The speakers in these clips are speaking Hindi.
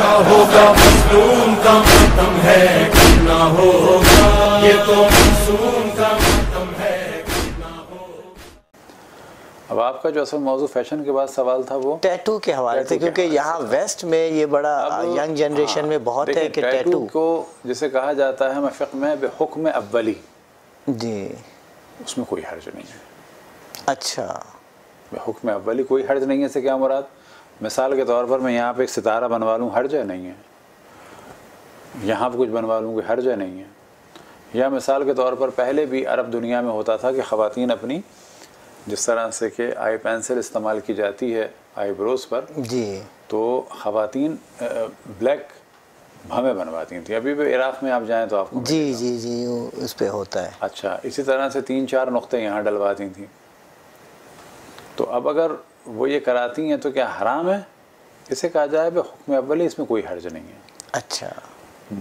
का होगा मजलूम का मातम है, करना होगा ये तो मासूम का मातम है, करना होगा। अब आपका जो असल मौजू फैशन के बाद सवाल था वो टैटू के हवाले से, क्योंकि यहाँ वेस्ट में ये बड़ा यंग जनरेशन में बहुत है कि टैटू को जिसे कहा जाता है मफ़िक़ में बेहुक्म अव्वली, जी उसमें कोई हर्ज नहीं है। अच्छा, बेहुक्म अव्वली कोई हर्ज नहीं है से क्या मुराद? मिसाल के तौर पर मैं यहाँ पे एक सितारा बनवा लूँ, हर्ज है नहीं है। यहाँ पे कुछ बनवा लूँ, कोई हर्ज है नहीं है। या मिसाल के तौर पर पहले भी अरब दुनिया में होता था कि ख़वातीन अपनी जिस तरह से कि आई पेंसिल इस्तेमाल की जाती है आईब्रोज़ पर जी, तो ख़वातीन ब्लैक भमें बनवाती थी। अभी भी इराक़ में आप जाएँ तो आपको जी जी जी उस पे होता है। अच्छा, इसी तरह से 3-4 नुक्ते यहाँ डलवाती थी। तो अब अगर वो ये कराती हैं तो क्या हराम है? इसे कहा जाए बेहुक्म अव्वली, इसमें कोई हर्ज नहीं है। अच्छा,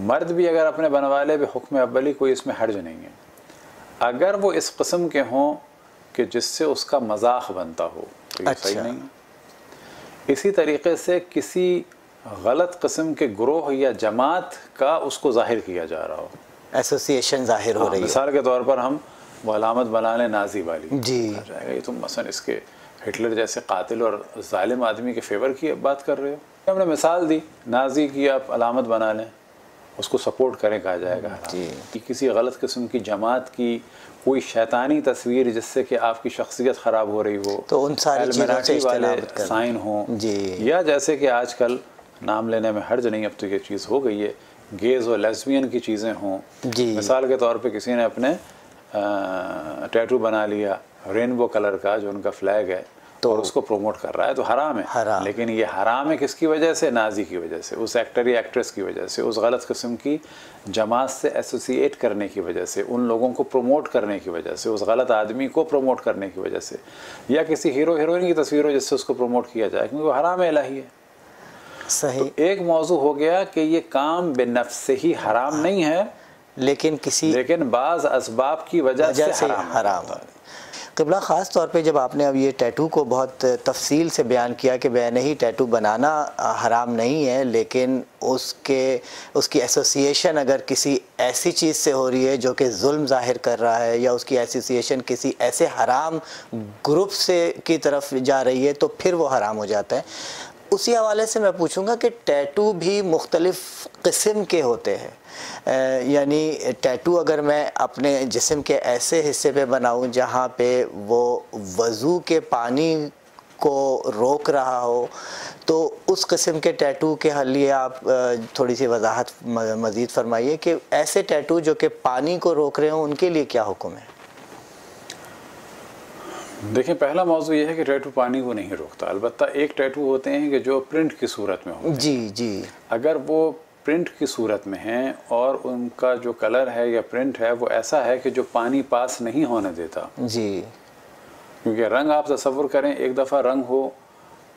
मर्द भी अगर अपने बनवा ले बेहुक्म अव्वली, कोई इसमें हर्ज नहीं है। अगर वो इस किस्म के हों कि जिससे उसका मजाक बनता हो तो ये सही नहीं है। इसी तरीके से किसी गलत किस्म के ग्रोह या जमात का उसको जाहिर किया जा रहा हो, एसोसिएशन जाहिर हो रही है। मिसाल के तौर पर हम वो अलामत बना लें नाजी वाली, जी, कहा जाएगा ये तुम मसलन इसके हिटलर जैसे कातिल और जालिम आदमी के फेवर की बात कर रहे हो। हमने मिसाल दी नाजी की, आप अलामत बना लें, उसको सपोर्ट करें, कहा जाएगा कि किसी गलत किस्म की जमात की कोई शैतानी तस्वीर जिससे कि आपकी शख्सियत ख़राब हो रही हो, तो उन सारी चीज़ों से वाले साइन हों जी, या जैसे कि आजकल नाम लेने में हर्ज नहीं, अब तो ये चीज़ हो गई है, गेज़ और लेस्बियन की चीज़ें हों। मिसाल के तौर पे किसी ने अपने टैटू बना लिया रेनबो कलर का जो उनका फ्लैग है तो और उसको प्रमोट कर रहा है, तो हराम है। हराम। लेकिन ये हराम है किसकी वजह से? नाजी की वजह से, उस एक्टर या एक्ट्रेस की वजह से, उस गलत किस्म की जमात से एसोसिएट करने की वजह से, उन लोगों को प्रमोट करने की वजह से, उस गलत आदमी को प्रमोट करने की वजह से, या किसी हीरो हीरोइन की तस्वीर हो जिससे उसको प्रमोट किया जाए, क्योंकि वो हराम इलाही है। सही। तो एक मौजू हो गया कि ये काम बेनफ्स से ही हराम नहीं है, लेकिन बाज़ असबाब की वजह से हराम है। क़िबला ख़ास तौर पे जब आपने अब ये टैटू को बहुत तफसील से बयान किया कि वह नहीं टैटू बनाना हराम नहीं है, लेकिन उसकी एसोसिएशन अगर किसी ऐसी चीज़ से हो रही है जो कि जुल्म ज़ाहिर कर रहा है, या उसकी एसोसिएशन किसी ऐसे हराम ग्रुप से की तरफ जा रही है, तो फिर वो हराम हो जाता है। उसी हवाले से मैं पूछूंगा कि टैटू भी मुख्तलिफ़ किस्म के होते हैं, यानी टैटू अगर मैं अपने जिस्म के ऐसे हिस्से पे बनाऊं जहाँ पे वो वज़ू के पानी को रोक रहा हो, तो उस किस्म के टैटू के लिए आप थोड़ी सी वजाहत मज़ीद फरमाइए कि ऐसे टैटू जो कि पानी को रोक रहे हों उनके लिए क्या हुक्म है? देखिए, पहला मौजू ये है कि टैटू पानी को नहीं रोकता। अलबत्ता एक टैटू होते हैं कि जो प्रिंट की सूरत में होते हैं। जी जी, अगर वो प्रिंट की सूरत में हैं और उनका जो कलर है या प्रिंट है वो ऐसा है कि जो पानी पास नहीं होने देता जी, क्योंकि रंग आप तसव्वुर करें, एक दफ़ा रंग हो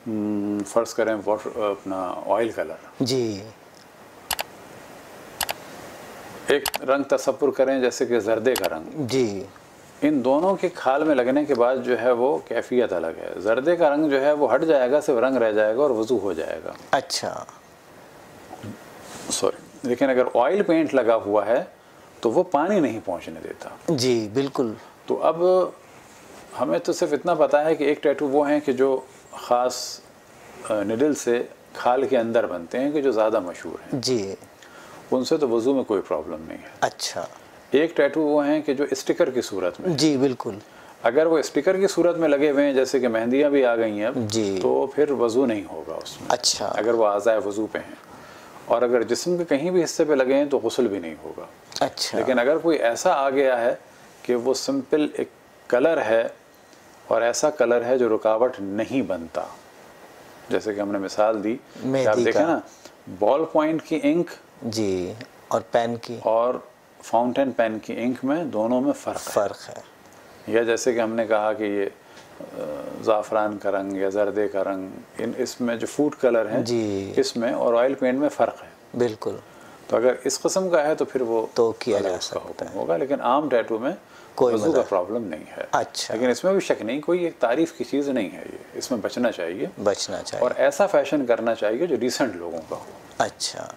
फ़र्ज़ करें वाटर अपना ऑयल कलर जी, एक रंग तसव्वुर करें जैसे कि जर्दे का रंग जी, इन दोनों के खाल में लगने के बाद जो है वो कैफियत अलग है। जर्दे का रंग जो है वो हट जाएगा, सिर्फ रंग रह जाएगा और वज़ू हो जाएगा। अच्छा, सॉरी, लेकिन अगर ऑयल पेंट लगा हुआ है तो वो पानी नहीं पहुंचने देता। जी बिल्कुल। तो अब हमें तो सिर्फ इतना पता है कि एक टैटू वो हैं कि जो ख़ास निडल से खाल के अंदर बनते हैं कि जो ज़्यादा मशहूर हैं जी, उनसे तो वज़ू में कोई प्रॉब्लम नहीं है। अच्छा, एक टैटू वो हैं कि जो स्टिकर की सूरत में, जी बिल्कुल, अगर वो स्टिकर की सूरत में लगे हुए हैं जैसे कि मेहंदियाँ भी आ गई हैं अब जी, तो फिर वज़ू नहीं होगा उसमें। अच्छा, अगर वो आज़ाए वज़ू पे हैं और अगर जिस्म के कहीं भी हिस्से पे लगे हैं तो गुस्ल भी नहीं होगा। अच्छा, लेकिन अगर कोई ऐसा आ गया है कि वो सिंपल एक कलर है और ऐसा कलर है जो रुकावट नहीं बनता, जैसे कि हमने मिसाल दी कि आप देखें ना बॉल पॉइंट की इंक जी और पेन की और फाउंटेन पेन की इंक में दोनों में फ़र्क है। या जैसे कि हमने कहा कि ये ज़ाफ़रान का रंग या जर्दे का रंग, इसमें जो फूड कलर है इसमें और ऑयल पेंट में फ़र्क है। बिल्कुल। तो अगर इस किस्म का है तो फिर वो तो किया जा सकता होगा, लेकिन आम टैटू में कोई वज़ू का प्रॉब्लम नहीं है। अच्छा, लेकिन इसमें भी शक नहीं, कोई एक तारीफ़ की चीज़ नहीं है ये, इसमें बचना चाहिए और ऐसा फैशन करना चाहिए जो रिसेंट लोगों का हो। अच्छा।